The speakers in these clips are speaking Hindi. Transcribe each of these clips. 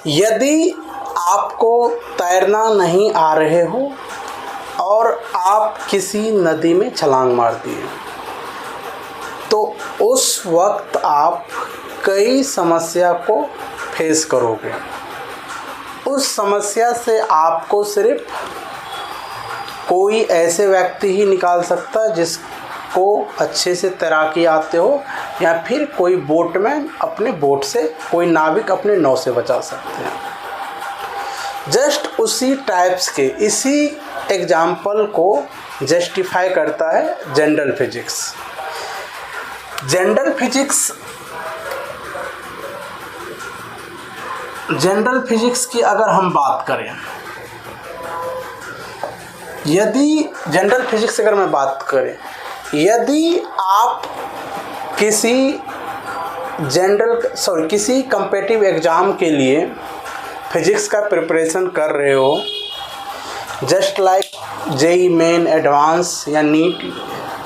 यदि आपको तैरना नहीं आ रहे हो और आप किसी नदी में छलांग मार दिए तो उस वक्त आप कई समस्या को फेस करोगे। उस समस्या से आपको सिर्फ कोई ऐसे व्यक्ति ही निकाल सकता है जिसको अच्छे से तैराकी आते हो, या फिर कोई बोटमैन अपने बोट से, कोई नाविक अपने नाव से बचा सकते हैं। जस्ट उसी टाइप्स के इसी एग्जाम्पल को जस्टिफाई करता है जनरल फिजिक्स। जनरल फिजिक्स की अगर हम बात करें, यदि आप किसी कम्पिटिटिव एग्ज़ाम के लिए फिजिक्स का प्रिपरेशन कर रहे हो, just like JEE Main Advanced या नीट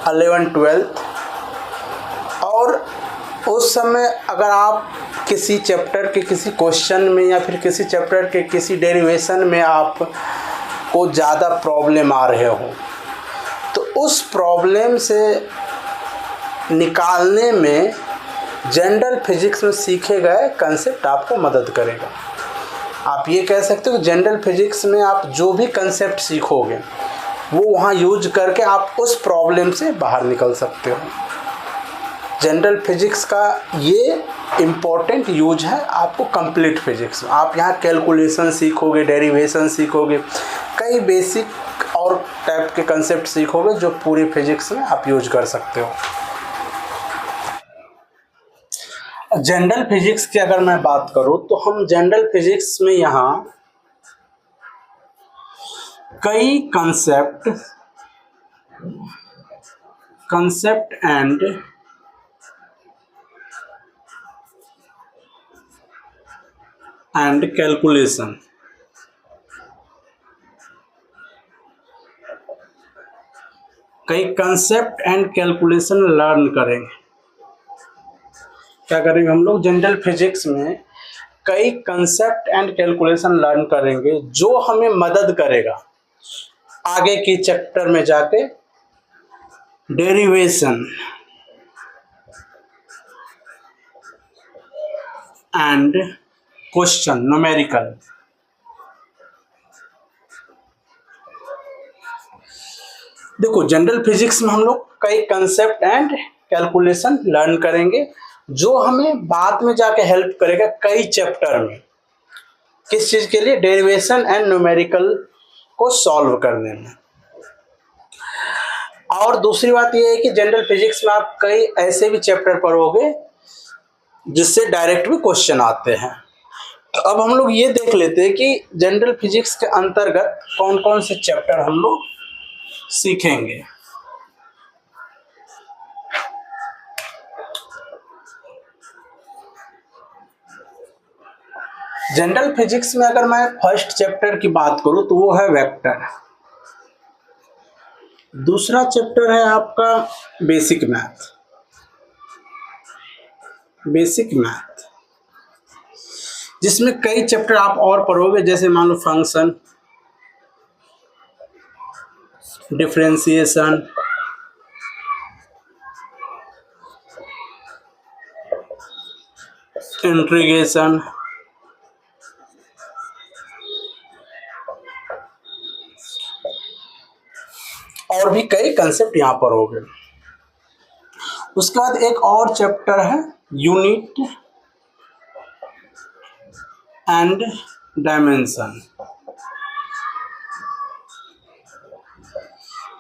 11-12, और उस समय अगर आप किसी चैप्टर के किसी क्वेश्चन में या फिर किसी चैप्टर के किसी डेरिवेशन में आप को ज़्यादा प्रॉब्लम आ रहे हो, तो उस प्रॉब्लम से निकालने में जनरल फिजिक्स में सीखे गए कंसेप्ट आपको मदद करेगा। आप ये कह सकते हो कि जनरल फिजिक्स में आप जो भी कंसेप्ट सीखोगे वो वहाँ यूज करके आप उस प्रॉब्लम से बाहर निकल सकते हो। जनरल फिजिक्स का ये इम्पोर्टेंट यूज है आपको कंप्लीट फिजिक्स में। आप यहाँ कैलकुलेशन सीखोगे, डेरिवेशन सीखोगे, कई बेसिक और टाइप के कंसेप्ट सीखोगे जो पूरी फिजिक्स में आप यूज कर सकते हो। जनरल फिजिक्स की अगर मैं बात करूँ तो हम जनरल फिजिक्स में यहाँ कई कंसेप्ट एंड कैलकुलेशन, कई कंसेप्ट एंड कैलकुलेशन लर्न करेंगे। क्या करेंगे हम लोग? जनरल फिजिक्स में कई कंसेप्ट एंड कैलकुलेशन लर्न करेंगे जो हमें मदद करेगा आगे की चैप्टर में जाके डेरिवेशन एंड क्वेश्चन न्यूमेरिकल। देखो, जनरल फिजिक्स में हम लोग कई कंसेप्ट एंड कैलकुलेशन लर्न करेंगे जो हमें बाद में जाके हेल्प करेगा कई चैप्टर में। किस चीज़ के लिए? डेरिवेशन एंड न्यूमेरिकल को सॉल्व करने में। और दूसरी बात यह है कि जनरल फिजिक्स में आप कई ऐसे भी चैप्टर पढ़ोगे जिससे डायरेक्ट भी क्वेश्चन आते हैं। अब हम लोग ये देख लेते हैं कि जनरल फिजिक्स के अंतर्गत कौन कौन से चैप्टर हम लोग सीखेंगे। जनरल फिजिक्स में अगर मैं फर्स्ट चैप्टर की बात करूं तो वो है वेक्टर। दूसरा चैप्टर है आपका बेसिक मैथ, जिसमें कई चैप्टर आप और पढ़ोगे, जैसे मान लो फंक्शन, डिफरेंशिएशन, इंटीग्रेशन, और भी कई कंसेप्ट यहाँ पर हो गए। उसके बाद एक और चैप्टर है यूनिट एंड डायमेंशन।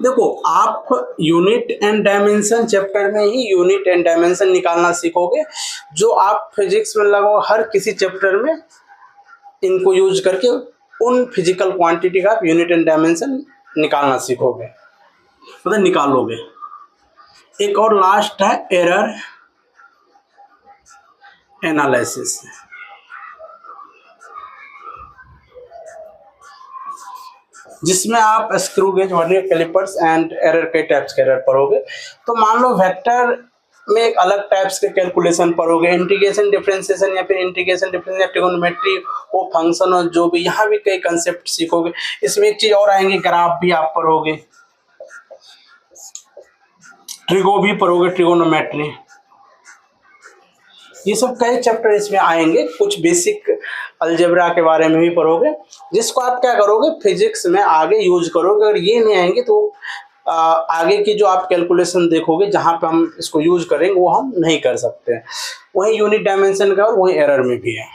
देखो, आप यूनिट एंड डायमेंशन चैप्टर में ही यूनिट एंड डायमेंशन निकालना सीखोगे, जो आप फिजिक्स में लगभग हर किसी चैप्टर में इनको यूज करके उन फिजिकल क्वांटिटी का आप यूनिट एंड डायमेंशन निकालना सीखोगे, मतलब निकालोगे। एक और लास्ट है एरर एनालिसिस, जिसमें आप screw gauge, vernier calipers and error के टाइप्स के एरर पढ़ोगे। तो मान लो वेक्टर में एक अलग टाइप्स के कैलकुलेशन पढ़ोगे, इंटीग्रेशन डिफरेंशिएशन या फिर इंटीग्रेशन डिफरेंस या ट्रिगोनोमेट्री वो फंक्शन और जो भी, यहाँ भी कई कंसेप्ट सीखोगे। इसमें एक चीज़ और आएंगे, ग्राफ भी आप पढ़ोगे, ट्रिगो भी पढ़ोगे, ट्रिगोनोमेट्री, ये सब कई चैप्टर इसमें आएंगे। कुछ बेसिक अलजेब्रा के बारे में भी पढ़ोगे, जिसको आप क्या करोगे फिजिक्स में आगे यूज करोगे। अगर ये नहीं आएंगे तो आगे की जो आप कैलकुलेशन देखोगे जहाँ पे हम इसको यूज करेंगे वो हम नहीं कर सकते। वही यूनिट डायमेंशन का और वही एरर में भी है।